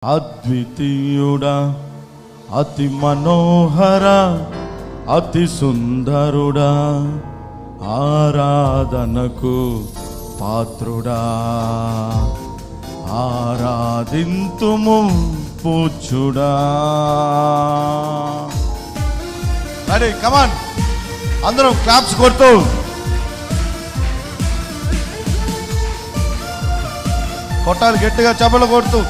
అద్వితీయుడా, అతి మనోహర, అతి సుందరుడా, ఆరాధనకు పాత్రుడా, ఆరాధింతుము పూజ్యుడా. రెడీ, కమాన్, అందరం క్లాప్స్ కొడుతూ కొట్టాలి, గట్టిగా చప్పలు కొడుతూ.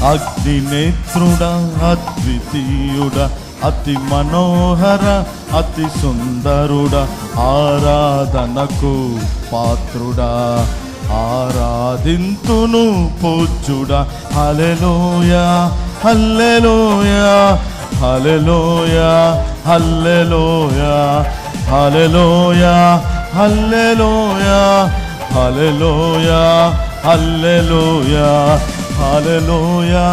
అగ్నినేత్రుడా, అద్వితీయుడా, అతి మనోహర, అతి సుందరుడా, ఆరాధనకు పాత్రుడా, ఆరాధింతును పూజ్యుడా. హల్లెలూయా, హల్లెలూయా, హల్లెలూయా, హల్లెలూయా, హల్లెలూయా, హల్లెలూయా, హల్లెలూయా, హల్లెలూయా, హల్లెలూయా,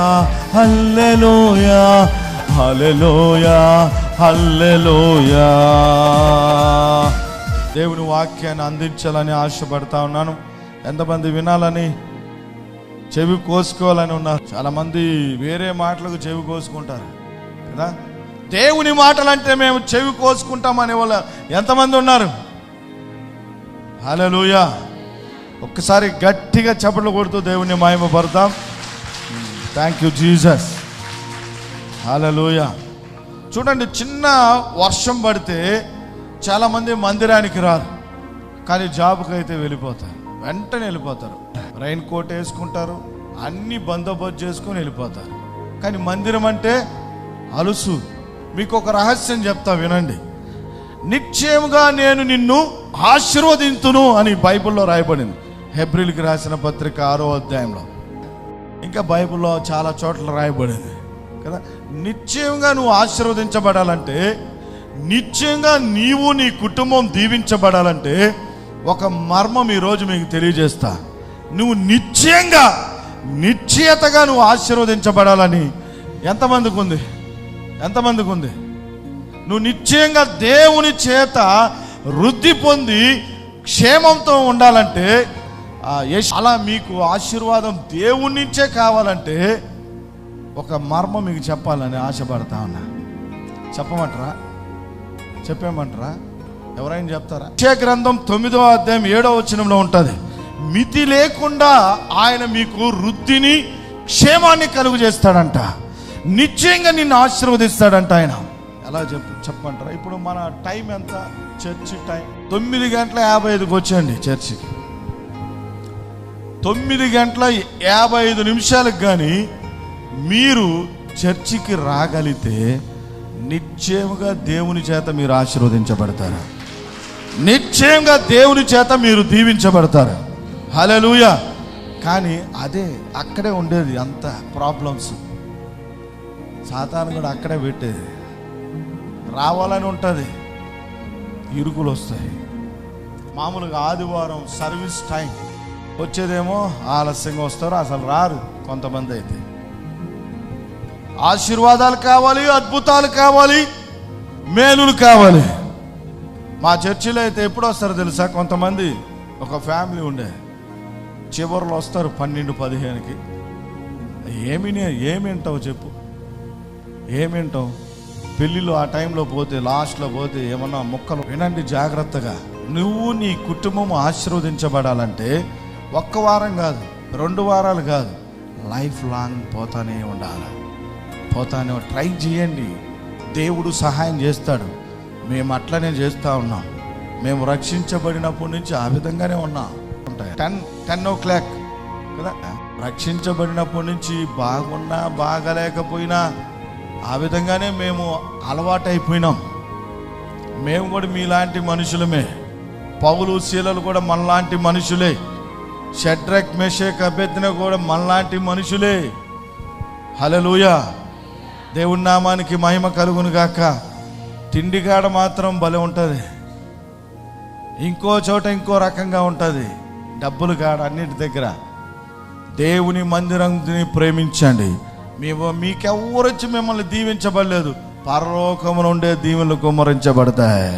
హల్లెలూయా, హల్లెలూయా, హల్లెలూయా. దేవుని వాక్యాన్ని అందించాలని ఆశపడతా ఉన్నాను. ఎంతమంది వినాలని, చెవి కోసుకోవాలని ఉన్నారు? చాలా మంది వేరే మాటలకు చెవి కోసుకుంటారు కదా. దేవుని మాటలంటే మేము చెవి కోసుకుంటామనే వాళ్ళు ఎంతమంది ఉన్నారు? హల్లెలూయా. ఒక్కసారి గట్టిగా చప్పట్లు కొడుతూ దేవుని మహిమపడతాం. Thank you Jesus. హల్లెలూయా. చూడండి, చిన్న వర్షం పడితే చాలామంది మందిరానికి రారు, కానీ జాబ్కి అయితే వెళ్ళిపోతారు, వెంటనే వెళ్ళిపోతారు. రైన్ కోట్ వేసుకుంటారు, అన్ని బందోబస్తు చేసుకొని వెళ్ళిపోతారు. కానీ మందిరం అంటే అలుసు. మీకు ఒక రహస్యం చెప్తా, వినండి. నిశ్చయముగా నేను నిన్ను ఆశీర్వదింతును అని బైబిల్లో రాయబడింది. హెబ్రీయులకు రాసిన పత్రిక 6వ అధ్యాయంలో, ఇంకా బైబిల్లో చాలా చోట్ల రాయబడింది కదా. నిశ్చయంగా నువ్వు ఆశీర్వదించబడాలంటే, నిశ్చయంగా నీవు నీ కుటుంబం దీవించబడాలంటే ఒక మర్మం ఈరోజు మీకు తెలియజేస్తా. నువ్వు నిశ్చయతగా నువ్వు ఆశీర్వదించబడాలని ఎంతమందికి ఉంది? ఎంతమందికి ఉంది? నువ్వు నిశ్చయంగా దేవుని చేత వృద్ధి పొంది క్షేమంతో ఉండాలంటే, అలా మీకు ఆశీర్వాదం దేవుని నుంచే కావాలంటే ఒక మర్మం మీకు చెప్పాలని ఆశపడతా ఉన్నా. చెప్పమంటారా? చెప్పేమంటారా? ఎవరైనా చెప్తారా? యెషయా గ్రంథం 9వ అధ్యాయం 7వ వచనంలో ఉంటుంది, మితి లేకుండా ఆయన మీకు వృద్ధిని క్షేమాన్ని కలుగు చేస్తాడంట, నిశ్చయంగా నిన్ను ఆశీర్వదిస్తాడంట ఆయన. ఎలా చెప్పమంటారా? ఇప్పుడు మన టైం ఎంత? చర్చి టైం 9:55 వచ్చండి చర్చికి. 9:55 కానీ మీరు చర్చికి రాగలిగితే నిశ్చయంగా దేవుని చేత మీరు ఆశీర్వదించబడతారు, నిశ్చయంగా దేవుని చేత మీరు దీవించబడతారు. హల్లెలూయా. కానీ అదే అక్కడే ఉండేది అంత ప్రాబ్లమ్స్. సాతాను కూడా అక్కడే పెట్టేది. రావాలని ఉంటుంది, ఇరుకులు వస్తాయి. మామూలుగా ఆదివారం సర్వీస్ టైం వచ్చేదేమో ఆలస్యంగా వస్తారు, అసలు రారు కొంతమంది. అయితే ఆశీర్వాదాలు కావాలి, అద్భుతాలు కావాలి, మేలులు కావాలి. మా చర్చిలో అయితే ఎప్పుడు వస్తారో తెలుసా? కొంతమంది ఒక ఫ్యామిలీ ఉండే చివరిలో వస్తారు 12-15కి. ఏమి వింటావు చెప్పు? ఏమి వింటావు? పెళ్ళిలో ఆ టైంలో పోతే, లాస్ట్లో పోతే ఏమన్నా ముక్కలు వినండి జాగ్రత్తగా. నువ్వు నీ కుటుంబం ఆశీర్వదించబడాలంటే ఒక్క వారం కాదు, 2 వారాలు కాదు, లైఫ్ లాంగ్ పోతానే ఉండాలి. ట్రై చేయండి, దేవుడు సహాయం చేస్తాడు. మేము అట్లనే చేస్తూ ఉన్నాం. మేము రక్షించబడినప్పటి నుంచి ఆ విధంగానే ఉన్నాం. 10 o'clock కదా. రక్షించబడినప్పటి నుంచి బాగున్నా బాగలేకపోయినా ఆ విధంగానే మేము అలవాటైపోయినాం. మేము కూడా మీలాంటి మనుషులమే. పౌలు శీలలు కూడా మనలాంటి మనుషులే. షడ్రక్ మెషక్ అబేద్నెగో కూడా మనలాంటి మనుషులే. హల్లెలూయా. దేవుని నామానికి మహిమ కలుగును గాక. తిండిగాడ మాత్రం భలే ఉంటుంది, ఇంకో చోట ఇంకో రకంగా ఉంటుంది. డబ్బులు కాడ అన్నిటి దగ్గర. దేవుని మందిరాన్ని ప్రేమించండి. మీకెవ్వరు వచ్చి మిమ్మల్ని దీవించబడలేదు, పరలోకము నుండే దీవెనలు కుమ్మరించబడతాయి.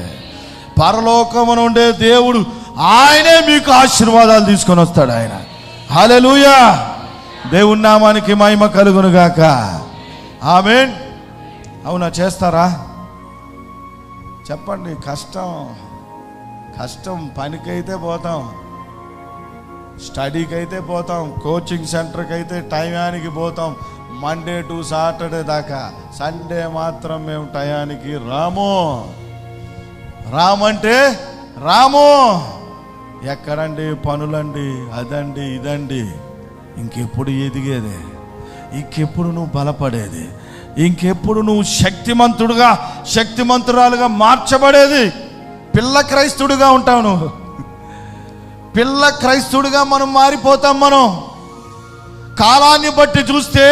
పరలోకము నుండే దేవుడు ఆయనే మీకు ఆశీర్వాదాలు తీసుకొని వస్తాడు. ఆయన హల్లెలూయా. దేవుని నామానికి మహిమ కలుగును గాక. ఆమేన్. అవునా, చేస్తారా? చెప్పండి. కష్టం పనికైతే పోతాం, స్టడీకి అయితే పోతాం, కోచింగ్ సెంటర్కి అయితే టయానికి పోతాం, మండే టు సాటర్డే దాకా. సండే మాత్రం మేము టయానికి రామంటే రాము. ఎక్కడండి పనులండి, అదండి ఇదండి. ఇంకెప్పుడు ఎదిగేది, ఇంకెప్పుడు నువ్వు బలపడేది, ఇంకెప్పుడు నువ్వు శక్తిమంతురాలుగా మార్చబడేది? పిల్ల క్రైస్తుడిగా ఉంటావు నువ్వు. పిల్ల క్రైస్తుడిగా మనం మారిపోతాం. మనం కాలాన్ని బట్టి చూస్తే,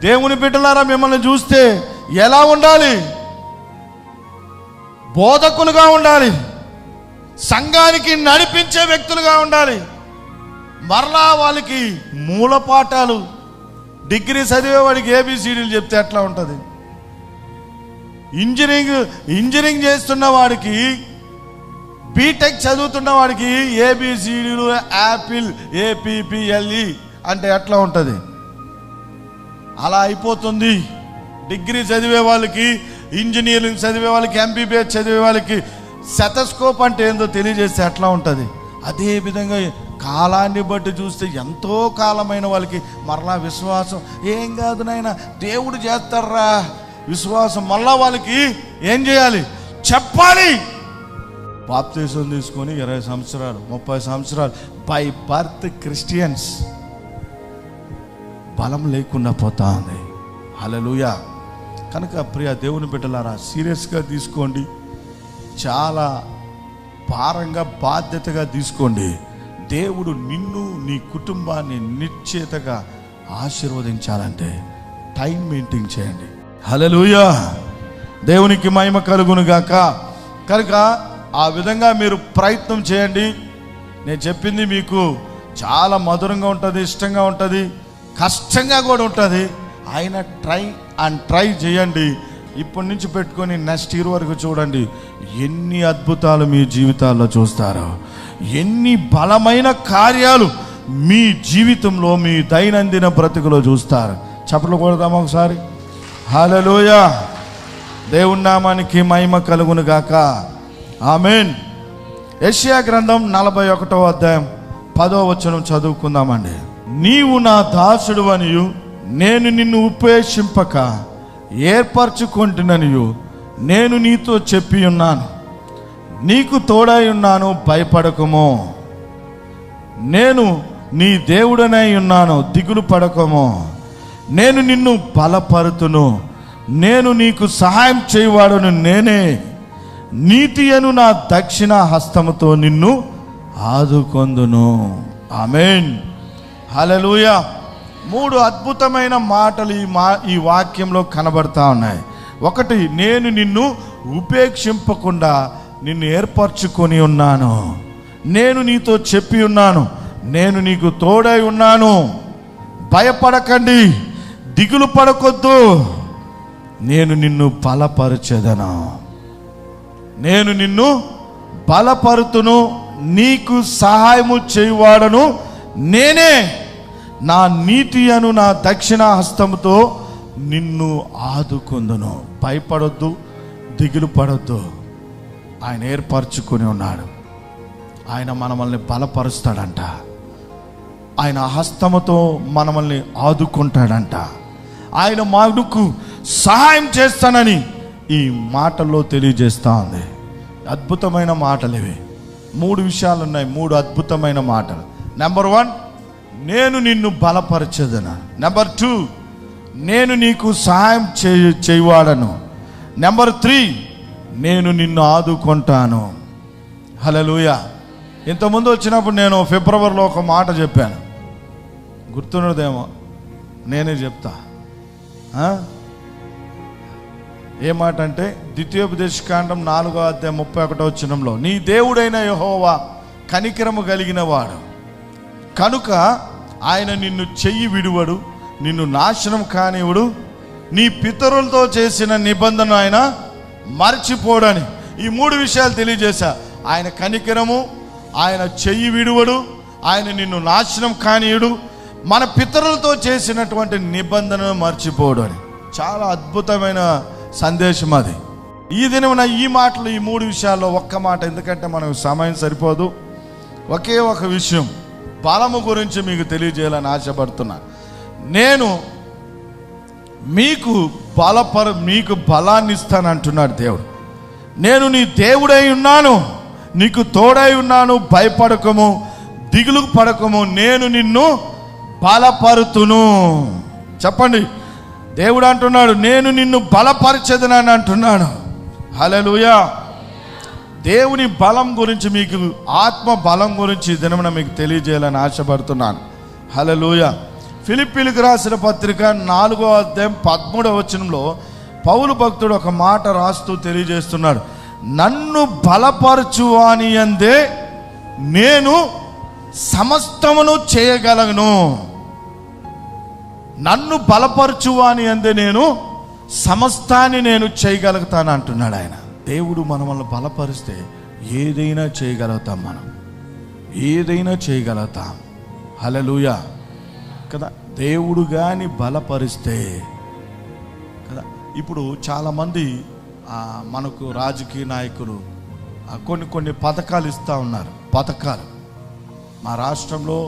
దేవుని బిడ్డలారా మిమ్మల్ని చూస్తే ఎలా ఉండాలి? బోధకులుగా ఉండాలి, సంఘానికి నడిపించే వ్యక్తులుగా ఉండాలి. మరలా వాళ్ళకి మూలపాఠాలు, డిగ్రీ చదివేవాడికి ఏబిసిడీలు చెప్తే ఎట్లా ఉంటుంది? ఇంజనీరింగ్ చేస్తున్న వాడికి, బీటెక్ చదువుతున్న వాడికి ఏబిసిడీలు, యాపిల్, ఏపీపీఎల్ఈ అంటే ఎట్లా ఉంటుంది? అలా అయిపోతుంది. డిగ్రీ చదివే వాళ్ళకి, ఇంజనీరింగ్ చదివే వాళ్ళకి, ఎంబీబీఎస్ చదివే వాళ్ళకి సెటస్కోప్ అంటే ఏందో తెలియజేస్తే ఎట్లా ఉంటుంది? అదే విధంగా కాలాన్ని బట్టి చూస్తే ఎంతో కాలమైన వాళ్ళకి మరలా విశ్వాసం, ఏం కాదు నాయన దేవుడు చేస్తారా విశ్వాసం. మళ్ళా వాళ్ళకి ఏం చేయాలి? చెప్పాలి. బాప్తిసం తీసుకొని 20 సంవత్సరాలు 30 సంవత్సరాలు బై బర్త్ క్రిస్టియన్స్, బలం లేకుండా పోతా ఉంది. హల్లెలూయా. కనుక ప్రియ దేవుని బిడ్డలారా, సీరియస్గా తీసుకోండి, చాలా భారంగా బాధ్యతగా తీసుకోండి. దేవుడు నిన్ను, నీ కుటుంబాన్ని నిశ్చేతగా ఆశీర్వదించాలంటే టైం మెయింటైన్ చేయండి. హల్లెలూయా. దేవునికి మహిమ కలుగును గాక. కనుక ఆ విధంగా మీరు ప్రయత్నం చేయండి. నేను చెప్పింది మీకు చాలా మధురంగా ఉంటుంది, ఇష్టంగా ఉంటుంది, కష్టంగా కూడా ఉంటుంది. ఆయన ట్రై చేయండి. ఇప్పటి నుంచి పెట్టుకొని నెక్స్ట్ ఇయర్ వరకు చూడండి, ఎన్ని అద్భుతాలు మీ జీవితాల్లో చూస్తారో, ఎన్ని బలమైన కార్యాలు మీ జీవితంలో, మీ దైనందిన బ్రతుకులో చూస్తారు. చప్పట్లు కొడదామా ఒకసారి? హల్లెలూయా. దేవుని నామానికి మహిమ కలుగును గాక. ఆమేన్. యెషయా గ్రంథం 41వ అధ్యాయం 10వ వచనం చదువుకుందామండి. నీవు నా దాసుడు అనియు, నేను నిన్ను ఉపేక్షింపక ఏర్పరచుకుంటుననియు నేను నీతో చెప్పి ఉన్నాను. నీకు తోడై ఉన్నాను, భయపడకము. నేను నీ దేవుడనై ఉన్నాను, దిగులు పడకము. నేను నిన్ను బలపరుతును, నేను నీకు సహాయం చేయవాడును నేనే. నీతి అను నా దక్షిణ హస్తముతో నిన్ను ఆదుకొందును. ఆమేన్. హల్లెలూయా. 3 అద్భుతమైన మాటలు ఈ వాక్యంలో కనబడతా ఉన్నాయి. ఒకటి, నేను నిన్ను ఉపేక్షింపకుండా నిన్ను ఏర్పరచుకొని ఉన్నాను, నేను నీతో చెప్పి ఉన్నాను, నేను నీకు తోడై ఉన్నాను, భయపడకండి, దిగులు పడకొద్దు, నేను నిన్ను బలపరచెదను, నేను నిన్ను బలపరుతును, నీకు సహాయము చేయువాడను నేనే. నా నీతి అను నా దక్షిణ హస్తముతో నిన్ను ఆదుకొందును. భయపడొద్దు, దిగులు పడొద్దు. ఆయన ఏర్పరచుకొని ఉన్నాడు. ఆయన మనల్ని బలపరుస్తాడంట. ఆయన హస్తముతో మనల్ని ఆదుకుంటాడంట. ఆయన మనకు సహాయం చేస్తానని ఈ మాటల్లో తెలియజేస్తా ఉంది. అద్భుతమైన మాటలు ఇవి. 3 విషయాలు ఉన్నాయి, 3 అద్భుతమైన మాటలు. నెంబర్ 1, నేను నిన్ను బలపరచెదను. నెంబర్ 2, నేను నీకు సహాయం చేయవాడను. నెంబర్ 3, నేను నిన్ను ఆదుకుంటాను. హల్లెలూయా. ఇంతకుముందు వచ్చినప్పుడు నేను ఫిబ్రవరిలో ఒక మాట చెప్పాను, గుర్తున్నదేమో, నేనే చెప్తా. ఏ మాట అంటే, ద్వితీయోపదేశకాండం 4వ అధ్యాయం 31వ వచనంలో, నీ దేవుడైన యెహోవా కనికరము కలిగిన వాడు కనుక ఆయన నిన్ను చెయ్యి విడువడు, నిన్ను నాశనం కానివుడు, నీ పితరులతో చేసిన నిబంధన ఆయన మర్చిపోడని. ఈ 3 విషయాలు తెలియజేశా. ఆయన కనికరము, ఆయన చెయ్యి విడువడు, ఆయన నిన్ను నాశనం కానీయుడు, మన పితరులతో చేసినటువంటి నిబంధనను మర్చిపోడు అని. చాలా అద్భుతమైన సందేశం అది. ఈ దినమున ఈ మాటలు, ఈ 3 విషయాల్లో ఒక్క మాట, ఎందుకంటే మనకు సమయం సరిపోదు. ఒకే ఒక విషయం బలము గురించి మీకు తెలియజేయాలని ఆశపడుతున్నా. నేను మీకు బలాన్ని ఇస్తాను అంటున్నాడు దేవుడు. నేను నీ దేవుడై ఉన్నాను, నీకు తోడై ఉన్నాను, భయపడకము, దిగులు పడకము, నేను నిన్ను బలపరుతును. చెప్పండి, దేవుడు అంటున్నాడు, నేను నిన్ను బలపరచెదనని అంటున్నాడు. హల్లెలూయా. దేవుని బలం గురించి, మీకు ఆత్మ బలం గురించి దినమున మీకు తెలియజేయాలని ఆశపడుతున్నాను. హల్లెలూయా. ఫిలిప్పీలకు రాసిన పత్రిక 4వ అధ్యాయం 13వ వచనంలో పౌలు భక్తుడు ఒక మాట రాస్తూ తెలియజేస్తున్నాడు, నన్ను బలపరచువాని యందే నేను సమస్తమును చేయగలను. నన్ను బలపరచువాని యందే నేను సమస్తాన్ని నేను చేయగలుగుతాను అంటున్నాడు ఆయన. దేవుడు మనల్ని బలపరిస్తే ఏదైనా చేయగలుగుతాం, మనం ఏదైనా చేయగలుగుతాం. హల్లెలూయా కదా. దేవుడు కానీ బలపరిస్తే కదా. ఇప్పుడు చాలామంది మనకు రాజకీయ నాయకులు కొన్ని పథకాలు ఇస్తూ ఉన్నారు. పథకాలు మా రాష్ట్రంలో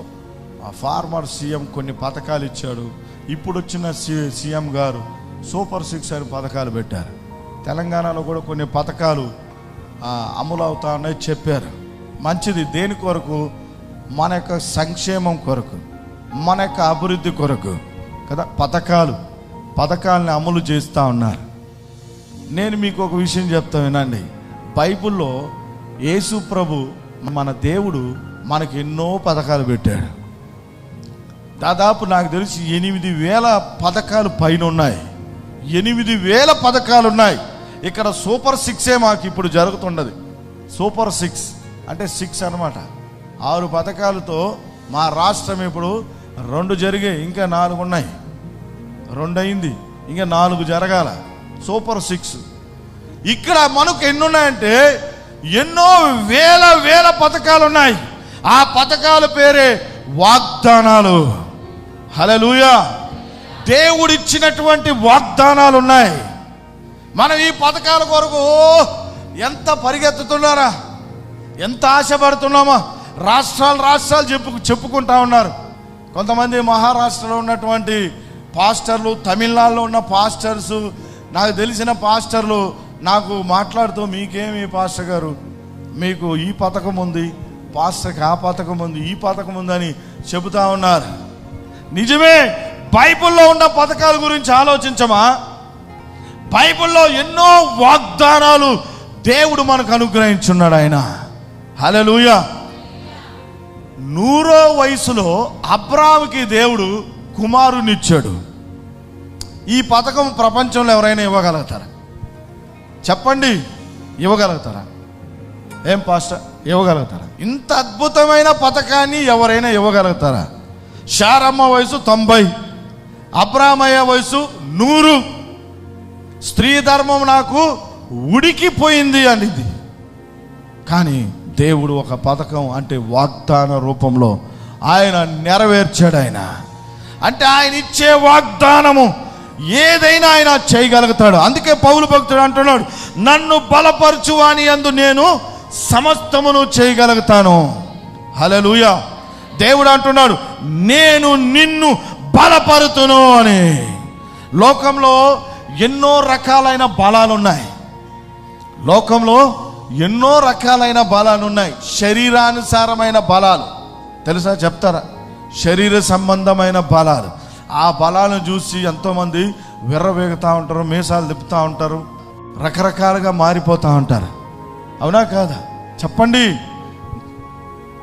ఫార్మర్ సీఎం కొన్ని పథకాలు ఇచ్చాడు. ఇప్పుడు వచ్చిన సీఎం గారు సూపర్ 6 అని పథకాలు పెట్టారు. తెలంగాణలో కూడా కొన్ని పథకాలు అమలు అవుతా ఉన్నాయి చెప్పారు. మంచిది. దేని కొరకు? మన యొక్క సంక్షేమం కొరకు, మన యొక్క అభివృద్ధి కొరకు కదా. పథకాలని అమలు చేస్తూ ఉన్నారు. నేను మీకు ఒక విషయం చెప్తా వినండి. బైబిల్లో యేసు ప్రభు, మన దేవుడు మనకి ఎన్నో పథకాలు పెట్టాడు. దాదాపు నాకు తెలిసి 8,000 పథకాలు పైన ఉన్నాయి. 8,000 పథకాలు ఉన్నాయి. ఇక్కడ సూపర్ 6 మాకు ఇప్పుడు జరుగుతున్నది. సూపర్ 6 అంటే 6 అన్నమాట. 6 పథకాలతో మా రాష్ట్రం ఇప్పుడు 2 జరిగాయి, ఇంకా 4 ఉన్నాయి. 2 అయింది, ఇంకా 4 జరగాల. సూపర్ 6. ఇక్కడ మనకు ఎన్ని ఉన్నాయంటే ఎన్నో వేల పథకాలు ఉన్నాయి. ఆ పథకాల పేరే వాగ్దానాలు. హల్లెలూయా. దేవుడిచ్చినటువంటి వాగ్దానాలు ఉన్నాయి. మనం ఈ పథకాల కొరకు ఎంత పరిగెత్తుతున్నారా, ఎంత ఆశపడుతున్నామా. రాష్ట్రాలు చెప్పుకుంటా ఉన్నారు. కొంతమంది మహారాష్ట్రలో ఉన్నటువంటి పాస్టర్లు, తమిళనాడులో ఉన్న పాస్టర్స్, నాకు తెలిసిన పాస్టర్లు నాకు మాట్లాడుతూ, మీకేమి పాస్టర్ గారు, మీకు ఈ పథకం ఉంది, పాస్టర్కి ఆ పథకం ఉంది, ఈ పథకం ఉందని చెబుతా ఉన్నారు. నిజమే. బైబిల్లో ఉన్న పథకాల గురించి ఆలోచించమా? బైబిల్లో ఎన్నో వాగ్దానాలు దేవుడు మనకు అనుగ్రహించున్నాడు ఆయన. హల్లెలూయా. 100వ వయసులో అబ్రాహాముకి దేవుడు కుమారునిచ్చాడు. ఈ పథకం ప్రపంచంలో ఎవరైనా ఇవ్వగలుగుతారా? చెప్పండి, ఇవ్వగలుగుతారా? ఏం పాస్టర్, ఇవ్వగలుగుతారా? ఇంత అద్భుతమైన పథకాన్ని ఎవరైనా ఇవ్వగలుగుతారా? శారమ్మ వయసు 90, అబ్రామయ్య వయసు 100. స్త్రీ ధర్మం నాకు ఉడికిపోయింది అనిది. కానీ దేవుడు ఒక పథకం అంటే వాగ్దాన రూపంలో ఆయన నెరవేర్చాడు. ఆయన అంటే ఆయన ఇచ్చే వాగ్దానము ఏదైనా ఆయన చేయగలుగుతాడు. అందుకే పౌలు భక్తుడు అంటున్నాడు, నన్ను బలపరచువాని యందు నేను సమస్తమును చేయగలుగుతాను. హల్లెలూయా. దేవుడు అంటున్నాడు, నేను నిన్ను బలపరుతును అని. లోకంలో ఎన్నో రకాలైన బలాలు ఉన్నాయి. లోకంలో ఎన్నో రకాలైన బలాలు ఉన్నాయి. శరీరానుసారమైన బలాలు తెలుసా? చెప్తారా? శరీర సంబంధమైన బలాలు. ఆ బలాలను చూసి ఎంతోమంది విర్రవేగుతూ ఉంటారు, మీసాలు తిప్పుతూ ఉంటారు, రకరకాలుగా మారిపోతూ ఉంటారు. అవునా కాదా? చెప్పండి.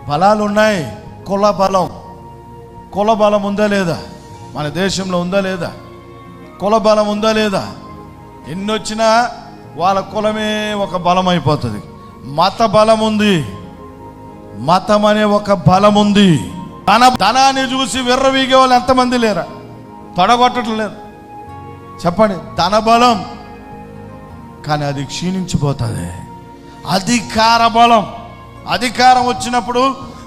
బలాలు ఉన్నాయి. కుల బలం ఉందా లేదా? మన దేశంలో ఉందా లేదా? కుల బలం ఉందా లేదా? ఎన్ని వచ్చినా వాళ్ళ కులమే ఒక బలం అయిపోతుంది. మత బలం ఉంది. మతం అనే ఒక బలం ఉంది. ధనాన్ని చూసి విర్రవీగే వాళ్ళు ఎంతమంది లేరా? తొడగొట్టట్లేదు. చెప్పండి. ధన బలం, కానీ అది క్షీణించిపోతుంది. అధికార బలం. అధికారం వచ్చినప్పుడు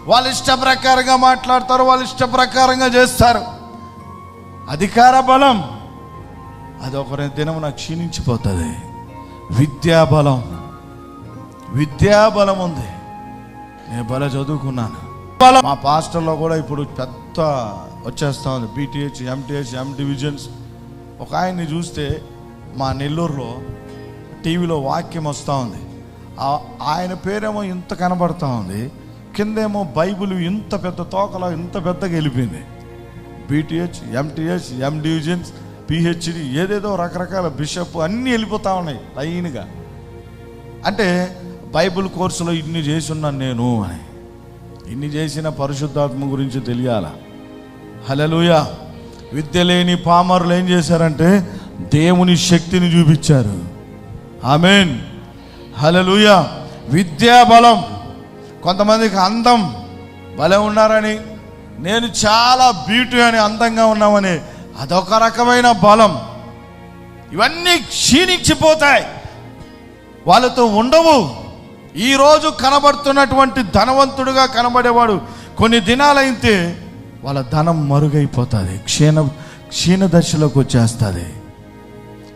వాళ్ళ ఇష్ట ప్రకారంగా మాట్లాడతారు, వాళ్ళ ఇష్ట ప్రకారంగా చేస్తారు. అధికార బలం అది ఒక దినమున క్షీణించిపోతుంది. విద్యాబలం ఉంది. నేను బల చదువుకున్నాను. మా పాస్టర్లో కూడా ఇప్పుడు పెద్ద వచ్చేస్తా ఉంది. బీటీహెచ్, ఎంటీహెచ్, ఎం డివిజన్స్. ఒక ఆయన్ని చూస్తే మా నెల్లూరులో టీవీలో వాక్యం వస్తూ ఉంది. ఆయన పేరేమో ఇంత కనబడతా ఉంది, కిందేమో బైబిల్ ఇంత పెద్ద తోకలా ఇంత పెద్దగా వెళ్ళిపోయింది. బీటీహెచ్, ఎంటీహెచ్, ఎం డివిజన్స్, పిహెచ్డి, ఏదేదో రకరకాల బిషప్ అన్నీ వెళ్ళిపోతూ ఉన్నాయి లైన్గా. అంటే బైబిల్ కోర్సులో ఇన్ని చేసి ఉన్నాను నేను అని. ఇన్ని చేసిన పరిశుద్ధాత్మ గురించి తెలియాల. హల్లెలూయా. విద్య లేని పామరులు ఏం చేశారంటే దేవుని శక్తిని చూపించారు. ఆమేన్. హల్లెలూయా. విద్యా బలం. కొంతమందికి అందం భలే ఉన్నారని, నేను చాలా బ్యూటీ అని, అందంగా ఉన్నామని, అదొక రకమైన బలం. ఇవన్నీ క్షీణించిపోతాయి, వాళ్ళతో ఉండవు. ఈరోజు కనబడుతున్నటువంటి ధనవంతుడుగా కనబడేవాడు కొన్ని దినాలైతే వాళ్ళ ధనం మరుగైపోతుంది, క్షీణ దశలోకి వచ్చేస్తుంది.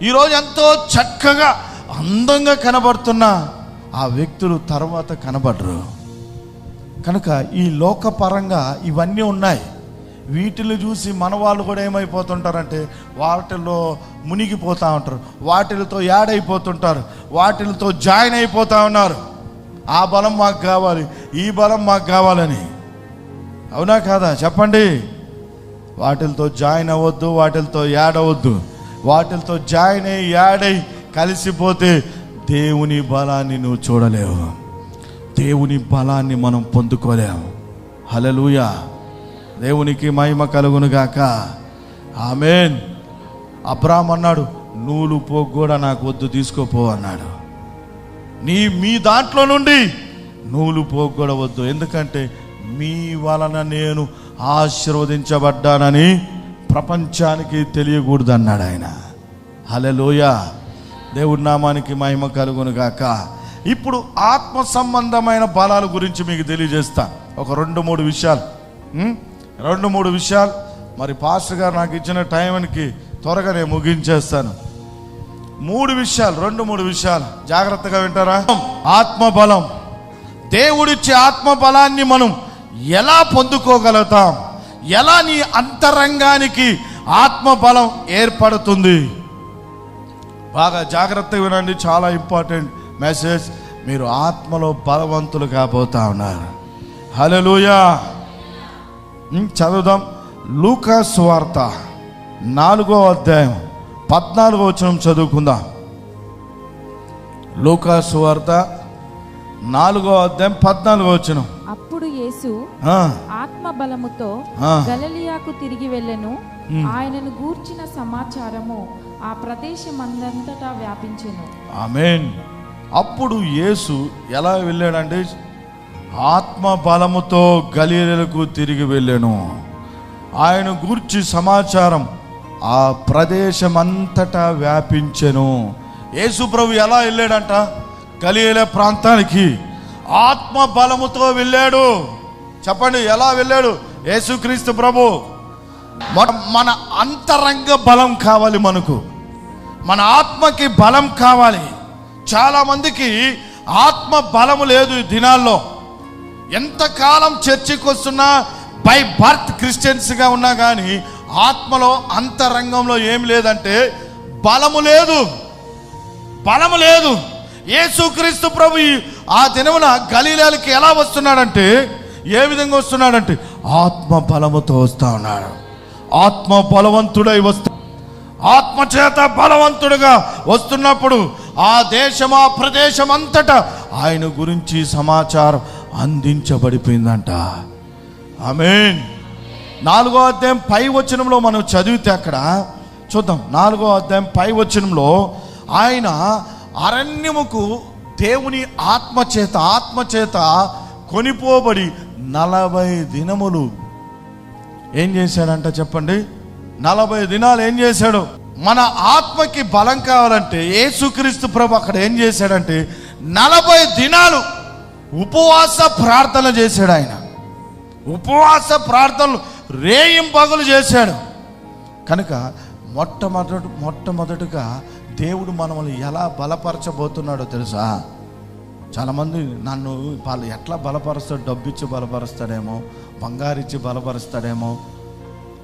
ఈరోజు ఎంతో చక్కగా అందంగా కనబడుతున్న ఆ వ్యక్తులు తర్వాత కనబడరు. కనుక ఈ లోకపరంగా ఇవన్నీ ఉన్నాయి. వీటిని చూసి మన వాళ్ళు కూడా ఏమైపోతుంటారంటే వాటిల్లో మునిగిపోతూ ఉంటారు, వాటిలతో యాడ్ అయిపోతుంటారు, వాటిలతో జాయిన్ అయిపోతూ ఉన్నారు. ఆ బలం మాకు కావాలి, ఈ బలం మాకు కావాలని. అవునా కాదా చెప్పండి? వాటిలతో జాయిన్ అవ్వద్దు, వాటిలతో యాడ్ అవ్వద్దు. వాటిలతో జాయిన్ అయ్యి యాడ్ అయ్యి కలిసిపోతే దేవుని బలాన్ని నువ్వు చూడలేవు, దేవుని బలాన్ని మనం పొందుకోలేము. హల్లెలూయా. దేవునికి మహిమ కలుగును గాక. ఆమేన్. అబ్రాహాము అన్నాడు, నూలు పోగు కూడా నాకు వద్దు, తీసుకోపో అన్నాడు. మీ దాంట్లో నుండి నూలు పోగు కూడా వద్దు, ఎందుకంటే మీ వలన నేను ఆశీర్వదించబడ్డానని ప్రపంచానికి తెలియకూడదు అన్నాడు ఆయన. హల్లెలూయా. దేవుడి నామానికి మహిమ కలుగును గాక. ఇప్పుడు ఆత్మ సంబంధమైన బలాల గురించి మీకు తెలియజేస్తా. ఒక 2-3 విషయాలు. మరి పాస్టర్ గారు నాకు ఇచ్చిన టైంకి త్వరగా నేను ముగించేస్తాను. 2-3 విషయాలు జాగ్రత్తగా వింటారా? ఆత్మబలం. దేవుడిచ్చే ఆత్మబలాన్ని మనం ఎలా పొందుకోగలుగుతాం? ఎలా నీ అంతరంగానికి ఆత్మబలం ఏర్పడుతుంది? బాగా జాగ్రత్తగా వినండి, చాలా ఇంపార్టెంట్ మెసేజ్. మీరు ఆత్మలో బలవంతులు కాబోతా ఉన్నారు. హల్లెలూయా. చదువుదాం. లూకా సువార్త 4వ అధ్యాయం 14వ వచనం చదువుకుందాం. లూకా సువార్త 4వ అధ్యాయం 14వ వచనం. అప్పుడు యేసు ఆత్మ బలముతో గలిలయకు తిరిగి వెళ్ళెను. ఆయనను గూర్చిన సమాచారము ఆ ప్రదేశమందంతటా వ్యాపించెను. ఆమేన్. అప్పుడు యేసు ఎలా వెళ్ళాడంటే ఆత్మ బలముతో గలిలయకు తిరిగి వెళ్ళెను. ఆయన గూర్చి సమాచారం ఆ ప్రదేశమంతటా వ్యాపించెను. యేసు ప్రభు ఎలా వెళ్ళాడంట? గలిలయ ప్రాంతానికి ఆత్మ బలముతో వెళ్ళాడు. చెప్పండి, ఎలా వెళ్ళాడు యేసుక్రీస్తు ప్రభు? మన అంతరంగ బలం కావాలి, మనకు మన ఆత్మకి బలం కావాలి. చాలా మందికి ఆత్మ బలము లేదు ఈ దినాల్లో. ఎంతకాలం చర్చికి వస్తున్నా, బై బర్త్ క్రిస్టియన్స్గా ఉన్నా కానీ ఆత్మలో అంతరంగంలో ఏం లేదంటే బలము లేదు. యేసుక్రీస్తు ప్రభు ఆ దినమున గలిలయకి ఎలా వస్తున్నాడంటే, ఏ విధంగా వస్తున్నాడంటే ఆత్మ బలముతో వస్తా ఉన్నాడు. ఆత్మ బలవంతుడై వస్తా, ఆత్మ చేత బలవంతుడుగా వస్తున్నప్పుడు ఆ దేశం, ఆ ప్రదేశం అంతటా ఆయన గురించి సమాచారం అందించబడిపోయిందంట. ఆమేన్. 4వ అధ్యాయం పై వచనంలో మనం చదివితే అక్కడ చూద్దాం. 4వ అధ్యాయం పై వచనంలో ఆయన అరణ్యముకు దేవుని ఆత్మ చేత కొనిపోబడి 40 దినములు ఏం చేశాడంట చెప్పండి? 40 దినాలు ఏం చేశాడు? మన ఆత్మకి బలం కావాలంటే యేసుక్రీస్తు ప్రభు అక్కడ ఏం చేశాడంటే 40 దినాలు ఉపవాస ప్రార్థన చేశాడు ఆయన. ఉపవాస ప్రార్థనలు రేయింపగలు చేశాడు. కనుక మొట్టమొదటిగా దేవుడు మనల్ని ఎలా బలపరచబోతున్నాడో తెలుసా? చాలామంది నన్ను వాళ్ళు ఎట్లా బలపరుస్తాడు, డబ్బు ఇచ్చి బలపరుస్తాడేమో, బంగారు ఇచ్చి బలపరుస్తాడేమో,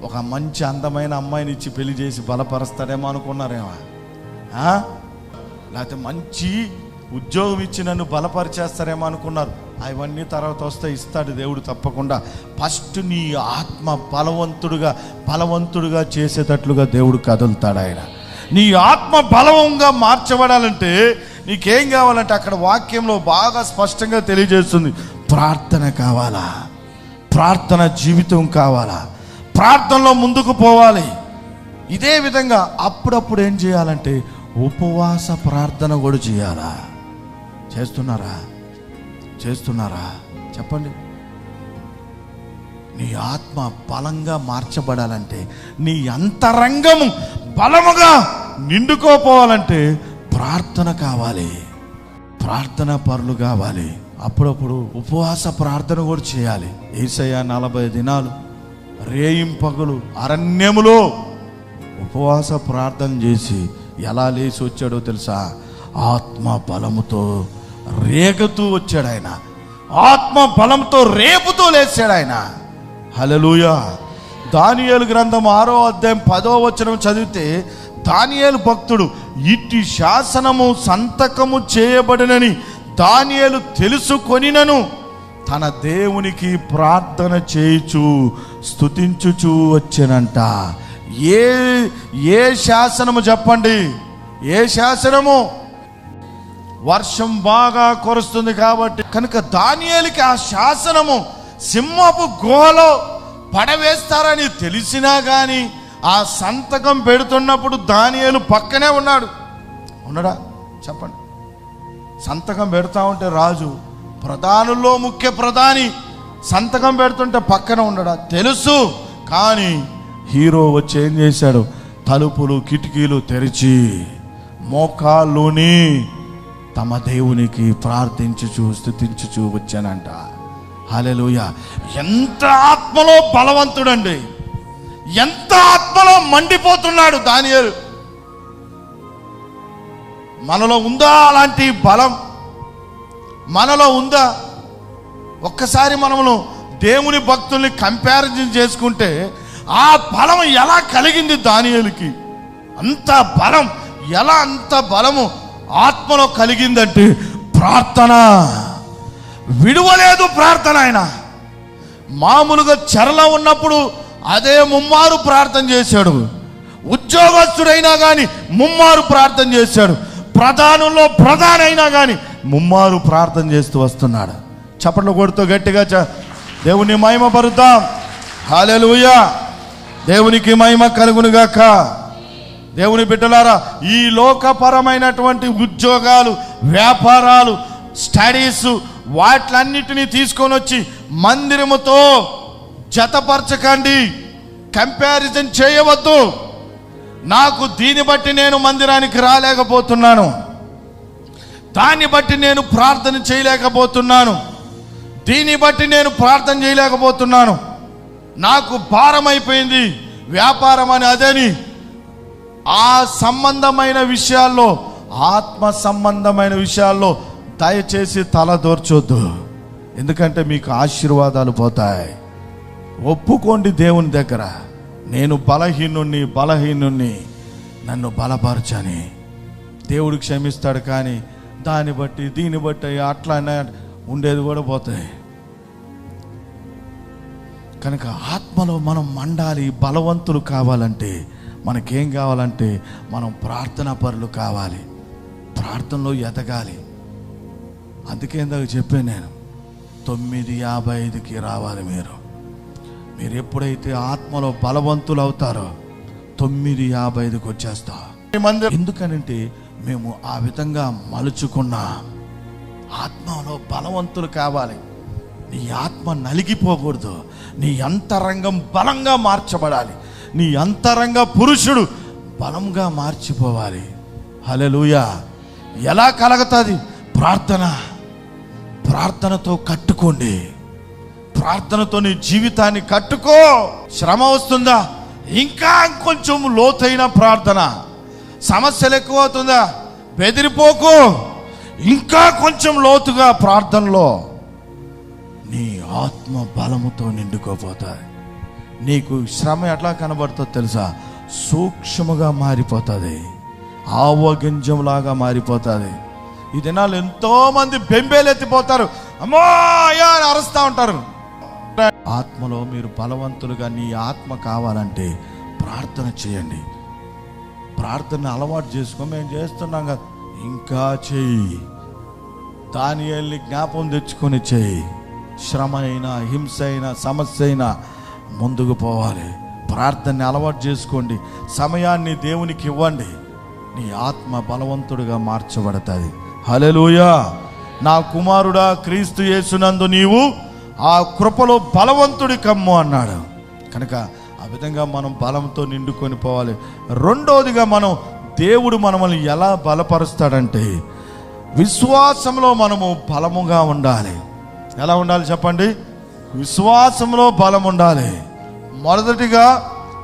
ఒక మంచి అందమైన అమ్మాయిని ఇచ్చి పెళ్లి చేసి బలపరుస్తాడేమో అనుకున్నారేమో. లేకపోతే మంచి ఉద్యోగం ఇచ్చి నన్ను బలపరిచేస్తారేమో అనుకున్నారు. అవన్నీ తర్వాత వస్తే ఇస్తాడు దేవుడు తప్పకుండా. ఫస్ట్ నీ ఆత్మ బలవంతుడుగా చేసేటట్లుగా దేవుడు కదులుతాడు. ఆయన నీ ఆత్మ బలంగా మార్చబడాలంటే నీకేం కావాలంటే అక్కడ వాక్యంలో బాగా స్పష్టంగా తెలియజేస్తుంది. ప్రార్థన కావాలా, ప్రార్థన జీవితం కావాలా, ప్రార్థనలో ముందుకు పోవాలి. ఇదే విధంగా అప్పుడప్పుడు ఏం చేయాలంటే ఉపవాస ప్రార్థన కూడా చేయాలా? చేస్తున్నారా చెప్పండి. నీ ఆత్మ బలంగా మార్చబడాలంటే, నీ అంతరంగము బలముగా నిండుకోపోవాలంటే ప్రార్థన కావాలి, ప్రార్థన పరులు కావాలి. అప్పుడప్పుడు ఉపవాస ప్రార్థన కూడా చేయాలి. యేసయ్య 40 దినాలు రేయింపగలు అరణ్యములో ఉపవాస ప్రార్థన చేసి ఎలా లేచి వచ్చాడో తెలుసా? ఆత్మ బలముతో రేగుతూ వచ్చాడు ఆయన. ఆత్మ బలంతో రేపుతూ లేచాడు ఆయన. హల్లెలూయా. దానియేలు గ్రంథం 6వ అధ్యాయం 10వ వచనం చదివితే, దానియేలు భక్తుడు ఇట్టి శాసనము సంతకము చేయబడినని దానియేలు తెలుసుకొనినను తన దేవునికి ప్రార్థన చేయుచు స్తుతించుచు వచ్చెనంట. ఏ శాసనము చెప్పండి? ఏ శాసనము? వర్షం బాగా కురుస్తుంది కాబట్టి కనుక దానియేలుకి ఆ శాసనము సింహపు గుహలో పడవేస్తారని తెలిసినా కానీ ఆ సంతకం పెడుతున్నప్పుడు దానియేలు పక్కనే ఉన్నాడా చెప్పండి. సంతకం పెడతా ఉంటే రాజు, ప్రధానుల్లో ముఖ్య ప్రధాని సంతకం పెడుతుంటే పక్కన ఉండడా? తెలుసు. కానీ హీరో వచ్చి ఏం చేశాడు? తలుపులు కిటికీలు తెరిచి మోకాళ్ళుని తమ దేవునికి ప్రార్థించుచు స్తుతించుచు వచ్చానంట. హల్లెలూయా. ఎంత ఆత్మలో బలవంతుడండి, ఎంత ఆత్మలో మండిపోతున్నాడు దానియేలు. మనలో ఉందా అలాంటి బలం? మనలో ఉందా? ఒక్కసారి మనము దేవుని భక్తుల్ని కంపారిజన్ చేసుకుంటే ఆ బలం ఎలా కలిగింది దానియేలుకి? అంత బలం ఎలా, అంత బలము ఆత్మలో కలిగిందంటే ప్రార్థన విడువలేదు. ప్రార్థన ఆయన మామూలుగా చెరలో ఉన్నప్పుడు అదే ముమ్మారు ప్రార్థన చేశాడు. ఉద్యోగస్తుడైనా కానీ ముమ్మారు ప్రార్థన చేశాడు. ప్రధానంలో ప్రధానైనా కానీ ముమ్మారు ప్రార్థన చేస్తూ వస్తున్నాడు. చప్పట్లు కొడుతూ గట్టిగా దేవుని మహిమ పరుద్దాం. హల్లెలూయా. దేవునికి మహిమ కలుగునుగాక. దేవుని బిడ్డలారా, ఈ లోకపరమైనటువంటి ఉద్యోగాలు, వ్యాపారాలు, స్టడీస్ వాటిలన్నిటినీ తీసుకొని వచ్చి మందిరముతో జతపరచకండి, కంపారిజన్ చేయవద్దు. నాకు దీన్ని బట్టి నేను మందిరానికి రాలేకపోతున్నాను, దాన్ని బట్టి నేను ప్రార్థన చేయలేకపోతున్నాను, దీన్ని బట్టి నేను ప్రార్థన చేయలేకపోతున్నాను, నాకు భారం అయిపోయింది వ్యాపారం అని అదని ఆ సంబంధమైన విషయాల్లో, ఆత్మ సంబంధమైన విషయాల్లో దయచేసి తలదూర్చొద్దు. ఎందుకంటే మీకు ఆశీర్వాదాలు పోతాయి. ఒప్పుకోండి దేవుని దగ్గర, నేను బలహీనుణ్ణి నన్ను బలపరచని. దేవుడు క్షమిస్తాడు. కానీ దాన్ని బట్టి దీన్ని బట్టి అట్లా ఉండేది కూడా పోతాయి. కనుక ఆత్మలో మనం మండాలి, బలవంతులు కావాలంటే మనకేం కావాలంటే మనం ప్రార్థనా పరులు కావాలి, ప్రార్థనలో ఎదగాలి. అందుకే ఇందాక చెప్పాను నేను, 9:55కి రావాలి. మీరు ఎప్పుడైతే ఆత్మలో బలవంతులు అవుతారో 9:55కి వచ్చేస్తా. ఎందుకనంటే మేము ఆ విధంగా మలుచుకున్నా. ఆత్మలో బలవంతులు కావాలి. నీ ఆత్మ నలిగిపోకూడదు. నీ అంతరంగం బలంగా మార్చబడాలి. నీ అంతరంగ పురుషుడు బలంగా మార్చిపోవాలి. హల్లెలూయా. ఎలా కలుగుతుంది? ప్రార్థనతో కట్టుకోండి, ప్రార్థనతో నీ జీవితాన్ని కట్టుకో. శ్రమ వస్తుందా, ఇంకా కొంచెం లోతైన ప్రార్థన. సమస్యలు ఎక్కువ అవుతుందా, బెదిరిపోకు, ఇంకా కొంచెం లోతుగా ప్రార్థనలో నీ ఆత్మ బలముతో నిండుకోపోతాయి. నీకు శ్రమ ఎట్లా కనబడుతుందో తెలుసా? సూక్ష్మగా మారిపోతుంది, ఆవగింజంలాగా మారిపోతుంది. ఈ దినాలు ఎంతో మంది బెంబేలెత్తిపోతారు, అమ్మో అయ్యా అని అరుస్తూ ఉంటారు. ఆత్మలో మీరు బలవంతులుగా నీ ఆత్మ కావాలంటే ప్రార్థన చేయండి. ప్రార్థన అలవాటు చేసుకో. మేము చేస్తున్నాం కదా, ఇంకా చెయ్యి. దానియేలుని జ్ఞాపం తెచ్చుకొని చెయ్యి. శ్రమ అయినా, హింస అయినా, సమస్య అయినా ముందుకు పోవాలి. ప్రార్థనని అలవాటు చేసుకోండి. సమయాన్ని దేవునికి ఇవ్వండి. నీ ఆత్మ బలవంతుడిగా మార్చబడుతుంది. హల్లెలూయా. నా కుమారుడా, క్రీస్తు యేసునందు నీవు ఆ కృపలో బలవంతుడి కమ్ము అన్నాడు. కనుక ఆ విధంగా మనం బలంతో నిండుకొని పోవాలి. రెండోదిగా దేవుడు మనల్ని ఎలా బలపరుస్తాడంటే విశ్వాసంలో మనము బలముగా ఉండాలి. ఎలా ఉండాలి చెప్పండి? విశ్వాసంలో బలం ఉండాలి. మొదటిగా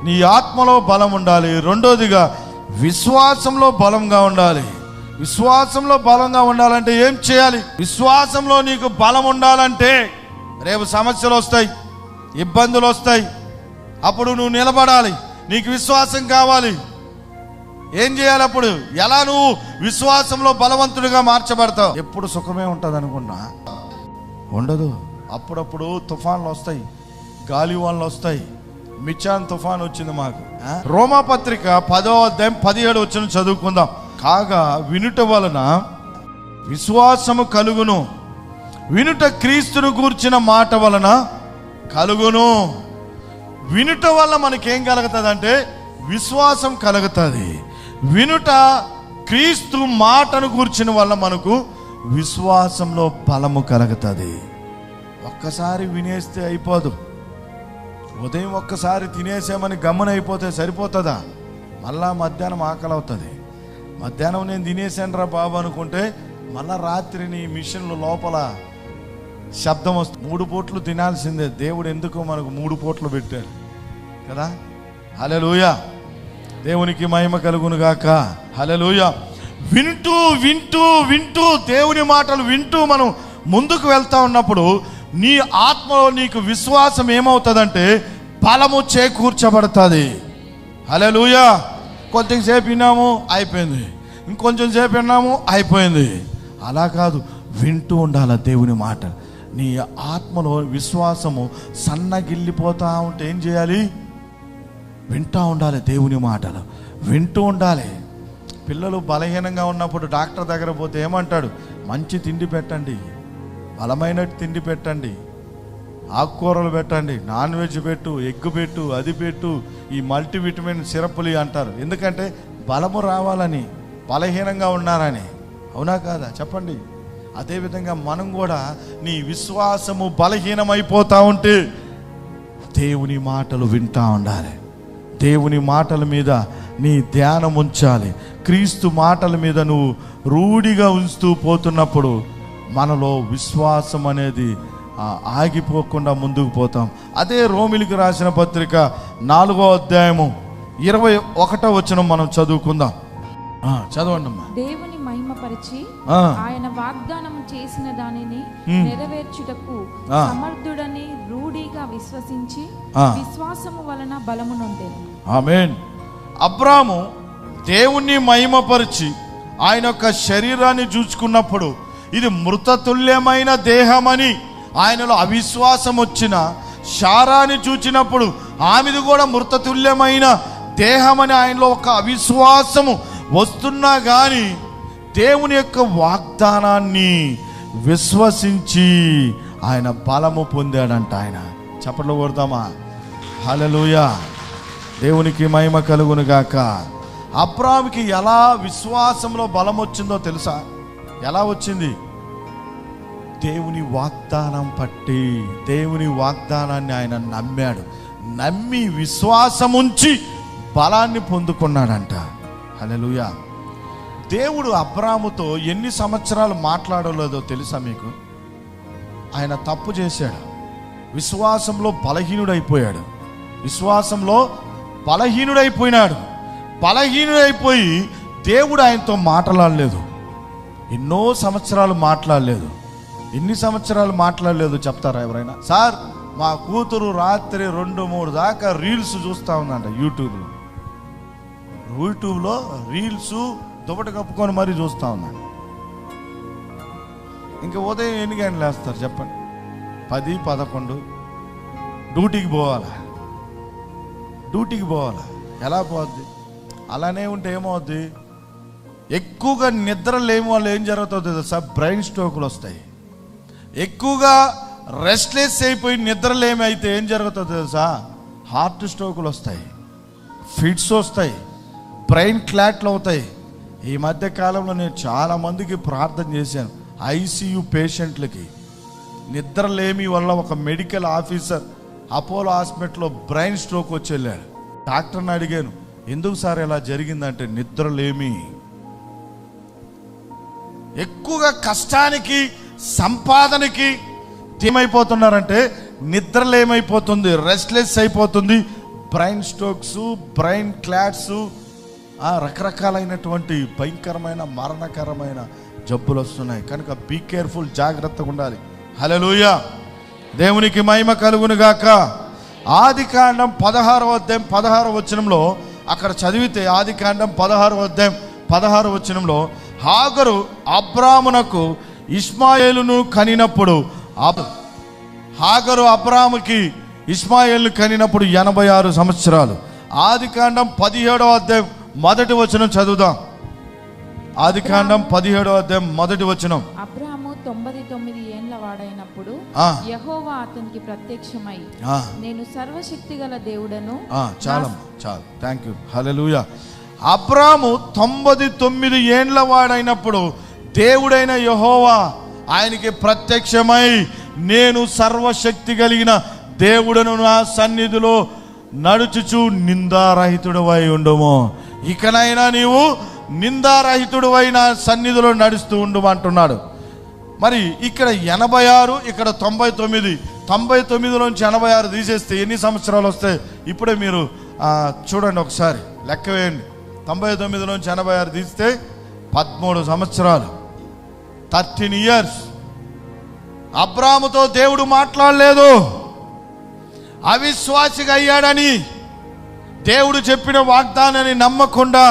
నీ ఆత్మలో బలం ఉండాలి. రెండోదిగా విశ్వాసంలో బలంగా ఉండాలి. విశ్వాసంలో బలంగా ఉండాలంటే ఏం చేయాలి? విశ్వాసంలో నీకు బలం ఉండాలంటే రేపు సమస్యలు వస్తాయి, ఇబ్బందులు వస్తాయి, అప్పుడు నువ్వు నిలబడాలి. నీకు విశ్వాసం కావాలి. ఏం చేయాలి అప్పుడు? ఎలా నువ్వు విశ్వాసంలో బలవంతుడిగా మార్చబడతావు? ఎప్పుడు సుఖమే ఉంటుంది అనుకున్నా ఉండదు. అప్పుడప్పుడు తుఫాన్లు వస్తాయి, గాలివాన్లు వస్తాయి. మిచాన్ తుఫాన్ వచ్చింది మాకు. రోమాపత్రిక 10వ అధ్యాయం 17 వచనం చదువుకుందాం. కాగా వినుట వలన విశ్వాసము కలుగును, వినుట క్రీస్తును గూర్చిన మాట వలన కలుగును. వినుట వల్ల మనకేం కలుగుతుంది అంటే విశ్వాసం కలుగుతుంది. వినుట క్రీస్తు మాటను గూర్చిన వల్ల మనకు విశ్వాసంలో బలము కలుగుతుంది. ఒక్కసారి వినేస్తే అయిపోదు. ఉదయం ఒక్కసారి తినేసామని గమ్మునైపోతే సరిపోతుందా? మళ్ళా మధ్యాహ్నం ఆకలి అవుతుంది. మధ్యాహ్నం నేను తినేసాను రా బాబు అనుకుంటే మళ్ళా రాత్రి నీ మిషన్లు లోపల శబ్దం వస్తుంది. 3 పూట్లు తినాల్సిందే. దేవుడు ఎందుకో మనకు 3 పూట్లు పెట్టాడు కదా. హల్లెలూయా. దేవునికి మహిమ కలుగును గాక. హల్లెలూయా. వింటూ వింటూ వింటూ దేవుని మాటలు వింటూ మనం ముందుకు వెళ్తా ఉన్నప్పుడు నీ ఆత్మలో నీకు విశ్వాసం ఏమవుతుందంటే బలము చేకూర్చబడుతుంది. హల్లెలూయా. కొంచెంసేపు విన్నాము అయిపోయింది, ఇంకొంచెం సేపు విన్నాము అయిపోయింది. అలా కాదు, వింటూ ఉండాలి దేవుని మాట. నీ ఆత్మలో విశ్వాసము సన్నగిల్లిపోతా ఉంటే ఏం చేయాలి? వింటూ ఉండాలి. దేవుని మాటలు వింటూ ఉండాలి. పిల్లలు బలహీనంగా ఉన్నప్పుడు డాక్టర్ దగ్గర పోతే ఏమంటాడు? మంచి తిండి పెట్టండి, బలమైన తిండి పెట్టండి, ఆకుకూరలు పెట్టండి, నాన్ వెజ్ పెట్టు, ఎగ్ పెట్టు, అది పెట్టు, ఈ మల్టీవిటమిన్ సిరప్లు అంటారు. ఎందుకంటే బలము రావాలని, బలహీనంగా ఉన్నారని. అవునా కాదా చెప్పండి? అదేవిధంగా మనం కూడా నీ విశ్వాసము బలహీనమైపోతా ఉంటే దేవుని మాటలు వింటా ఉండాలి. దేవుని మాటల మీద నీ ధ్యానం ఉంచాలి. క్రీస్తు మాటల మీద నువ్వు రూఢిగా ఉంచుతూ పోతున్నప్పుడు మనలో విశ్వాసం అనేది ఆగిపోకుండా ముందుకు పోతాం. అదే రోమిలికి రాసిన పత్రిక 4వ అధ్యాయము 21వ వచనం మనం చదువుకుందాం. చదవండి అమ్మా. దేవుని మహిమపరిచి ఆయన వాగ్దానం చేసిన దానిని నెరవేర్చుటకు సమర్థుడని రూఢిగా విశ్వసించి విశ్వాసము వలన బలము నొందెను. ఆమేన్. అబ్రాము దేవుణ్ణి మహిమపరిచి ఆయన యొక్క శరీరాన్ని చూసుకున్నప్పుడు ఇది మృతతుల్యమైన దేహమని, ఆయనలో అవిశ్వాసం వచ్చిన శారాన్ని చూచినప్పుడు ఆమెది కూడా మృతతుల్యమైన దేహమని ఆయనలో ఒక అవిశ్వాసము వస్తున్నా కానీ దేవుని యొక్క వాగ్దానాన్ని విశ్వసించి ఆయన బలము పొందాడంట. ఆయన చప్పట్లు కొడతామా? హల్లెలూయా. దేవునికి మహిమ కలుగును గాక. అబ్రాముకి ఎలా విశ్వాసంలో బలం వచ్చిందో తెలుసా? ఎలా వచ్చింది? దేవుని వాగ్దానం పట్టి, దేవుని వాగ్దానాన్ని ఆయన నమ్మాడు. నమ్మి విశ్వాసం ఉంచి బలాన్ని పొందుకున్నాడంట. హల్లెలూయా. దేవుడు అబ్రాముతో ఎన్ని సంవత్సరాలు మాట్లాడలేదో తెలుసా మీకు? ఆయన తప్పు చేశాడు. విశ్వాసంలో బలహీనుడైపోయాడు. విశ్వాసంలో బలహీనుడైపోయి దేవుడు ఆయనతో మాట్లాడలేదు. ఎన్నో సంవత్సరాలు మాట్లాడలేదు. ఎన్ని సంవత్సరాలు మాట్లాడలేదు చెప్తారా ఎవరైనా? సార్, మా కూతురు రాత్రి 2-3 దాకా రీల్స్ చూస్తూ ఉందంట. యూట్యూబ్లో రీల్స్ దుప్పటి కప్పుకొని మరీ చూస్తూ ఉందంట. ఇంకా ఉదయం ఎన్ని గంటలు వేస్తారు చెప్పండి? 10-11. డ్యూటీకి పోవాలా? ఎలా పోద్ది? అలానే ఉంటే ఏమవుద్ది? ఎక్కువగా నిద్ర లేని వాళ్ళు ఏం జరుగుతుంది తెలుసా? బ్రెయిన్ స్ట్రోకులు వస్తాయి. ఎక్కువగా రెస్ట్లెస్ అయిపోయి నిద్రలేమి అయితే ఏం జరుగుతుంది తెలుసా? హార్ట్ స్ట్రోకులు వస్తాయి, ఫిట్స్ వస్తాయి, బ్రెయిన్ క్లాట్లు అవుతాయి. ఈ మధ్య కాలంలో నేను చాలా మందికి ప్రార్థన చేశాను. ఐసీయూ పేషెంట్లకి నిద్రలేమి వల్ల ఒక మెడికల్ ఆఫీసర్ అపోలో హాస్పిటల్లో బ్రెయిన్ స్ట్రోక్ వచ్చి వెళ్ళాడు. డాక్టర్ని అడిగాను, ఎందుకు సార్ ఇలా జరిగిందంటే నిద్రలేమి. ఎక్కువగా కష్టానికి సంపాదనకి ఏమైపోతున్నారంటే నిద్రలేమైపోతుంది, రెస్ట్లెస్ అయిపోతుంది, బ్రెయిన్ స్ట్రోక్స్, బ్రెయిన్ క్లాట్స్, రకరకాలైనటువంటి భయంకరమైన మరణకరమైన జబ్బులు వస్తున్నాయి. కనుక బీ కేర్ఫుల్, జాగ్రత్తగా ఉండాలి. హల్లెలూయా, దేవునికి మహిమ కలుగును గాక. ఆదికాండం 16వ అధ్యాయం 16వ వచనంలో అక్కడ చదివితే, ఆదికాండం 16వ అధ్యాయం 16వ వచనంలో హాగరు అబ్రామునకు ఇష్మాయేలును కనినప్పుడు, హాగరు అబ్రాముకి ఇష్మాయేలును కనినప్పుడు 86 సంవత్సరాలు. ఆదికాండం 17వ అధ్యాయం 1వ వచనం చదువుదాం. ఆదికాండం 17వ అధ్యాయం 1వ వచనం. అబ్రాము 99 ఏండ్ల వాడైనప్పుడు యెహోవా అతనికి ప్రత్యక్షమై, నేను సర్వశక్తిగల దేవుడను. చాలు. Thank you. హల్లెలూయా. అబ్రాము 99 ఏండ్ల వాడైనప్పుడు దేవుడైన యెహోవా ఆయనకి ప్రత్యక్షమై, నేను సర్వశక్తి కలిగిన దేవుడను, నా సన్నిధిలో నడుచుచు నిందారహితుడవై ఉండము. ఇకనైనా నీవు నిందారహితుడవై నా సన్నిధిలో నడుస్తూ ఉండమంటున్నాడు. మరి ఇక్కడ 86, ఇక్కడ 99. 99లోంచి 86 తీసేస్తే ఎన్ని సంవత్సరాలు వస్తాయి? ఇప్పుడే మీరు చూడండి, ఒకసారి లెక్క వేయండి. 99లోంచి 86 తీస్తే 13 సంవత్సరాలు, 13 years. అబ్రాముతో దేవుడు మాట్లాడలేదు. అవిశ్వాసిగా అయ్యాడని, దేవుడు చెప్పిన వాగ్దానాన్ని నమ్మకుండా,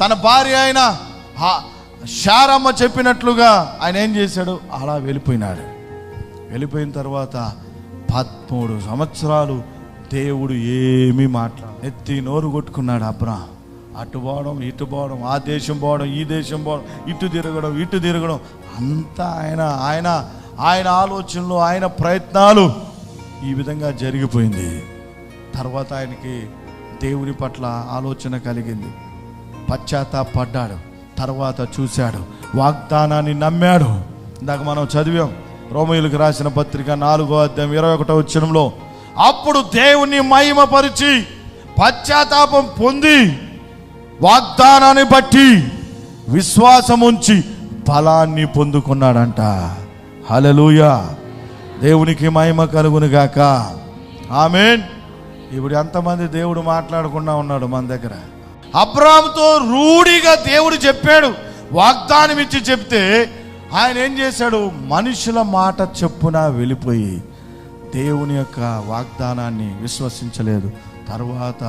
తన భార్య అయిన శారమ్మ చెప్పినట్లుగా ఆయన ఏం చేశాడు? అలా వెళ్ళిపోయినాడు. వెళ్ళిపోయిన తర్వాత 13 సంవత్సరాలు దేవుడు ఏమీ ఎత్తి నోరు కొట్టుకున్నాడు. అబ్రాం అటు పోవడం, ఇటు పోవడం, ఆ దేశం పోవడం, ఈ దేశం పోవడం, ఇటు తిరగడం అంతా ఆయన ఆలోచనలు, ఆయన ప్రయత్నాలు ఈ విధంగా జరిగిపోయింది. తర్వాత ఆయనకి దేవుని పట్ల ఆలోచన కలిగింది, పశ్చాత్తాపడ్డాడు. తర్వాత చూశాడు, వాగ్దానాన్ని నమ్మాడు. ఇందాక మనం చదివాం రోమీయులకు రాసిన పత్రిక 4వ అధ్యాయం 21వ వచనంలో, అప్పుడు దేవుని మహిమపరిచి పశ్చాత్తాపం పొంది వాగ్దానాన్ని బట్టి విశ్వాసముంచి బలాన్ని పొందుకున్నాడంట. హల్లెలూయా, దేవునికి మహిమ కలుగును గాక. ఆమేన్. ఇప్పుడు ఎంతమంది దేవుడు మాట్లాడకుండా ఉన్నాడు మన దగ్గర? అబ్రాముతో రూఢిగా దేవుడు చెప్పాడు, వాగ్దానం ఇచ్చి చెప్తే ఆయన ఏం చేశాడు? మనుషుల మాట చెప్పున వెళ్ళిపోయి దేవుని యొక్క వాగ్దానాన్ని విశ్వసించలేదు. తర్వాత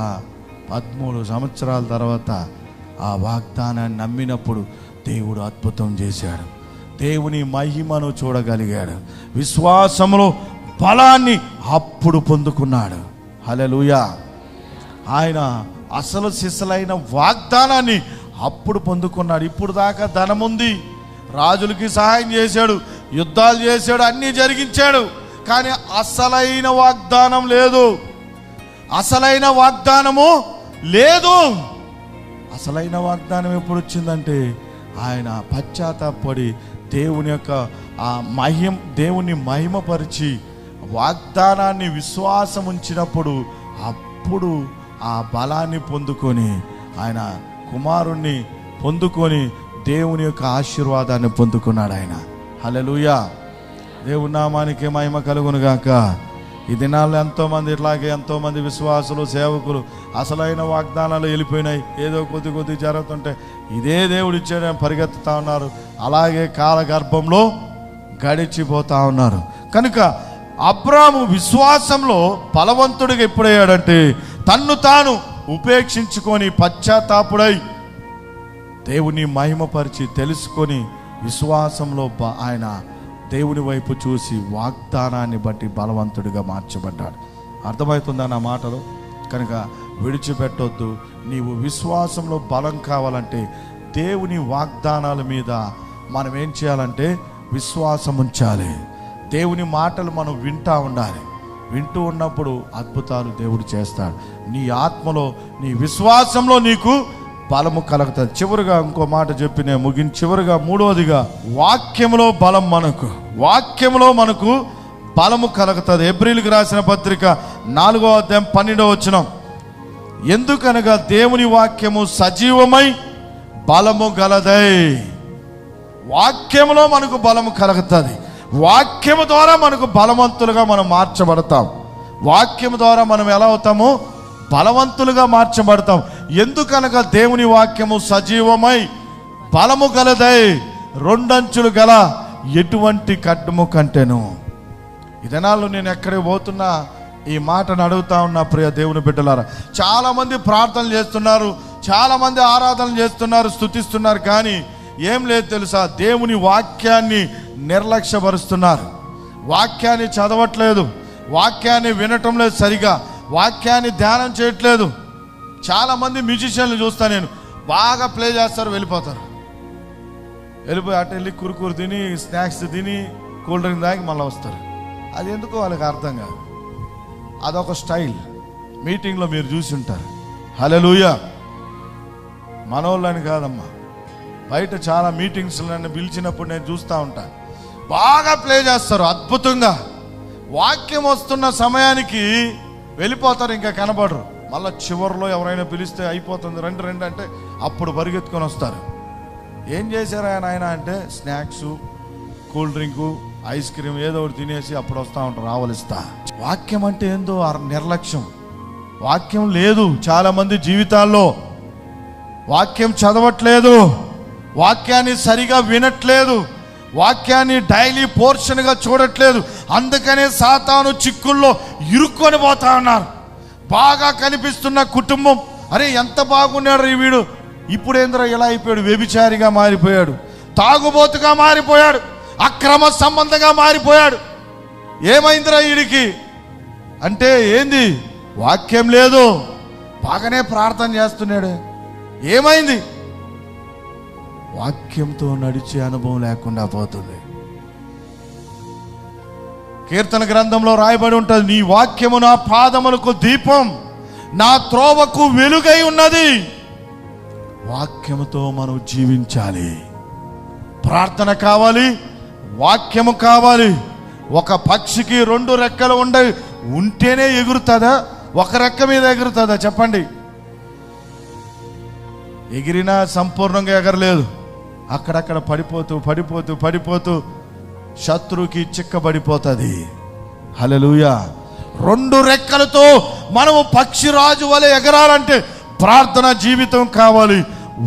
13 సంవత్సరాల తర్వాత ఆ వాగ్దానాన్ని నమ్మినప్పుడు దేవుడు అద్భుతం చేశాడు. దేవుని మహిమను చూడగలిగాడు. విశ్వాసములో బలాన్ని అప్పుడు పొందుకున్నాడు. హల్లెలూయా. ఆయన అసలు సిసలైన వాగ్దానాన్ని అప్పుడు పొందుకున్నాడు. ఇప్పుడు దాకా ధనముంది, రాజులకి సహాయం చేశాడు, యుద్ధాలు చేశాడు, అన్నీ జరిగించాడు. కానీ అసలైన వాగ్దానం లేదు. అసలైన వాగ్దానము లేదు. అసలైన వాగ్దానం ఎప్పుడు వచ్చిందంటే ఆయన పశ్చాత్తాపడి దేవుని మహిమపరిచి వాగ్దానాన్ని విశ్వాసం ఉంచినప్పుడు అప్పుడు ఆ బలాన్ని పొందుకొని ఆయన కుమారుణ్ణి పొందుకొని దేవుని యొక్క ఆశీర్వాదాన్ని పొందుకున్నాడు ఆయన. హల్లెలూయా, దేవుని నామానికి మహిమ కలుగును గాక. ఈ దినాల్లో ఎంతోమంది ఇట్లాగే ఎంతోమంది విశ్వాసులు సేవకులు అసలైన వాగ్దానాలు వెళ్ళిపోయినాయి, ఏదో కొద్ది జరుగుతుంటే ఇదే దేవుడు ఇచ్చాడని పరిగెత్తుతా ఉన్నారు. అలాగే కాలగర్భంలో గడిచిపోతా ఉన్నారు. కనుక అబ్రాము విశ్వాసంలో బలవంతుడిగా ఎప్పుడయ్యాడంటే తన్ను తాను ఉపేక్షించుకొని పశ్చాత్తాపుడై దేవుని మహిమపరిచి తెలుసుకొని విశ్వాసంలో ఆయన దేవుని వైపు చూసి వాగ్దానాన్ని బట్టి బలవంతుడిగా మార్చబడ్డాడు. అర్థమవుతుందా నా మాటలు? కనుక విడిచిపెట్టొద్దు. నీవు విశ్వాసంలో బలం కావాలంటే దేవుని వాగ్దానాల మీద మనం ఏం చేయాలంటే విశ్వాసం ఉంచాలి. దేవుని మాటలు మనం వింటూ ఉండాలి. వింటూ ఉన్నప్పుడు అద్భుతాలు దేవుడు చేస్తాడు. నీ ఆత్మలో నీ విశ్వాసంలో నీకు బలము కలుగుతుంది. చివరిగా ఇంకో మాట చెప్పి నేను ముగించి చివరిగా మూడవదిగా వాక్యములో బలం వాక్యములో మనకు బలము కలుగుతుంది. హెబ్రీయులకు రాసిన పత్రిక 4వ అధ్యాయం 12వ వచనం, ఎందుకనగా దేవుని వాక్యము సజీవమై బలము గలదై. వాక్యములో మనకు బలము కలుగుతుంది. వాక్యము ద్వారా మనకు బలవంతులుగా మనం మార్చబడతాం. వాక్యము ద్వారా మనం ఎలా అవుతాము? బలవంతులుగా మార్చబడతాం. ఎందుకనగా దేవుని వాక్యము సజీవమై బలము గలదై, రెండంచులు గల ఎటువంటి ఖడ్గము కంటెను. ఈ దినాల్లో నేను ఎక్కడికి పోతున్నా ఈ మాటను అడుగుతా ఉన్నా ప్రియ దేవుని బిడ్డలారా. చాలామంది ప్రార్థనలు చేస్తున్నారు, చాలామంది ఆరాధన చేస్తున్నారు, స్తుతిస్తున్నారు, కానీ ఏం లేదు తెలుసా? దేవుని వాక్యాన్ని నిర్లక్ష్యపరుస్తున్నారు. వాక్యాన్ని చదవట్లేదు, వాక్యాన్ని వినటం లేదు, సరిగా వాక్యాన్ని ధ్యానం చేయట్లేదు. చాలామంది మ్యూజిషియన్లు చూస్తా నేను, బాగా ప్లే చేస్తారు, వెళ్ళిపోయి అటు వెళ్ళి కురుకురు తిని స్నాక్స్ తిని కూల్ డ్రింక్ తాగి మళ్ళీ వస్తారు. అది ఎందుకో వాళ్ళకి అర్థం కాదు. అదొక స్టైల్. మీటింగ్లో మీరు చూసి ఉంటారు. హల్లెలూయా. మనోళ్ళని కాదమ్మా, బయట చాలా మీటింగ్స్ నన్ను పిలిచినప్పుడు నేను చూస్తూ ఉంటాను. బాగా ప్లే చేస్తారు అద్భుతంగా. వాక్యం వస్తున్న సమయానికి వెళ్ళిపోతారు, ఇంకా కనబడరు. మళ్ళీ చివరిలో ఎవరైనా పిలిస్తే అయిపోతుంది, రండి అంటే అప్పుడు పరిగెత్తుకొని వస్తారు. ఏం చేశారు ఆయన అంటే snacks, cool drink, ice cream ఏదో ఒకటి తినేసి అప్పుడు వస్తూ ఉంటారు, ఆవలిస్తా. వాక్యం అంటే ఏందో నిర్లక్ష్యం. వాక్యం లేదు చాలామంది జీవితాల్లో. వాక్యం చదవట్లేదు, వాక్యాన్ని సరిగా వినట్లేదు, వాక్యాన్ని డైలీ పోర్షన్గా చూడట్లేదు. అందుకనే సాతాను చిక్కుల్లో ఇరుక్కొని పోతా ఉన్నారు. బాగా కనిపిస్తున్న కుటుంబం, అరే ఎంత బాగున్నాడు ఈ వీడు, ఇప్పుడేంద్ర ఇలా అయిపోయాడు, వ్యభిచారిగా మారిపోయాడు, తాగుబోతుగా మారిపోయాడు, అక్రమ సంబంధంగా మారిపోయాడు. ఏమైందిరా వీడికి అంటే ఏంది? వాక్యం లేదు. బాగానే ప్రార్థన చేస్తున్నాడు, ఏమైంది? వాక్యంతో నడిచే అనుభవం లేకుండా పోతుంది. కీర్తన గ్రంథంలో రాయబడి ఉంటుంది, నీ వాక్యము నా పాదములకు దీపం, నా త్రోవకు వెలుగై ఉన్నది. వాక్యముతో మనం జీవించాలి. ప్రార్థన కావాలి, వాక్యము కావాలి. ఒక పక్షికి 2 రెక్కలు ఉంటేనే ఎగురుతుందా? ఒక రెక్క మీద ఎగురుతుందా చెప్పండి? ఎగిరినా సంపూర్ణంగా ఎగరలేదు. అక్కడక్కడ పడిపోతూ శత్రువుకి చిక్కబడిపోతుంది. హల్లెలూయా. 2 రెక్కలతో మనము పక్షిరాజు వలె ఎగరాలంటే ప్రార్థన జీవితం కావాలి,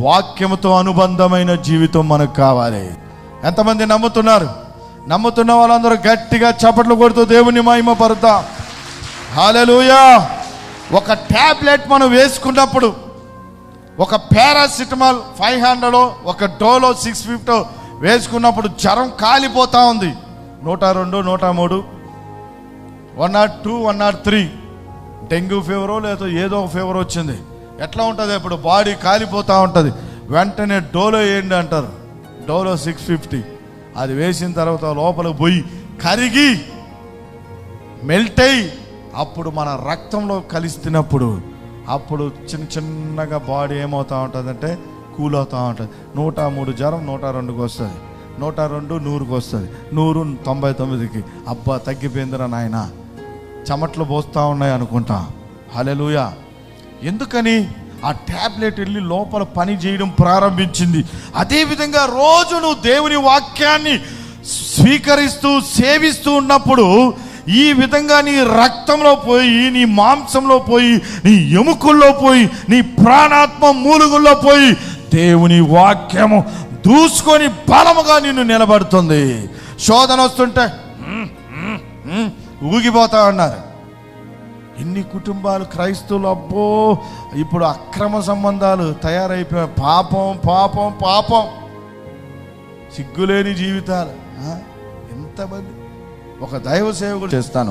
వాక్యముతో అనుబంధమైన జీవితం మనకు కావాలి. ఎంతమంది నమ్ముతున్నారు? నమ్ముతున్న వాళ్ళందరూ గట్టిగా చప్పట్లు కొడుతూ దేవుని మహిమపరుద్దాం. హల్లెలూయా. ఒక టాబ్లెట్ మనం వేసుకున్నప్పుడు, ఒక పారాసిటమాల్ 500 ఒక డోలో 650 వేసుకున్నప్పుడు జ్వరం కాలిపోతా ఉంది. 102, 103, 102, 103 డెంగ్యూ ఫీవరో లేదో ఏదో ఒక ఫీవర్ వచ్చింది. ఎట్లా ఉంటుంది? ఇప్పుడు బాడీ కాలిపోతూ ఉంటుంది. వెంటనే డోలో వేయండి అంటారు. డోలో 650 అది వేసిన తర్వాత లోపలికి పోయి కరిగి మెల్ట్ అయ్యి అప్పుడు మన రక్తంలో కలిస్తున్నప్పుడు అప్పుడు చిన్నగా బాడీ ఏమవుతూ ఉంటుంది అంటే కూల్ అవుతూ ఉంటుంది. 103 జ్వరం 102కి వస్తుంది, 102 100కి వస్తుంది, 100 99కి. అబ్బా తగ్గిపోయిందిరా నాయన, చెమట్లు పోస్తూ ఉన్నాయి అనుకుంటా. హల్లెలూయా. ఎందుకని? ఆ ట్యాబ్లెట్ వెళ్ళి లోపల పని చేయడం ప్రారంభించింది. అదేవిధంగా రోజు నువ్వు దేవుని వాక్యాన్ని స్వీకరిస్తూ సేవిస్తూ ఉన్నప్పుడు ఈ విధంగా నీ రక్తంలో పోయి, నీ మాంసంలో పోయి, నీ ఎముకల్లో పోయి, నీ ప్రాణాత్మ మూలుగుల్లో పోయి దేవుని వాక్యము దూసుకొని బలముగా నిన్ను నిలబడుతుంది. శోధన వస్తుంటే ఊగిపోతా ఉన్నారు. ఎన్ని కుటుంబాలు క్రైస్తవులు, అబ్బో ఇప్పుడు అక్రమ సంబంధాలు తయారైపోయాయి. పాపం పాపం పాపం, సిగ్గులేని జీవితాలు. ఎంతమంది. ఒక దైవ సేవకుడు చేస్తాను.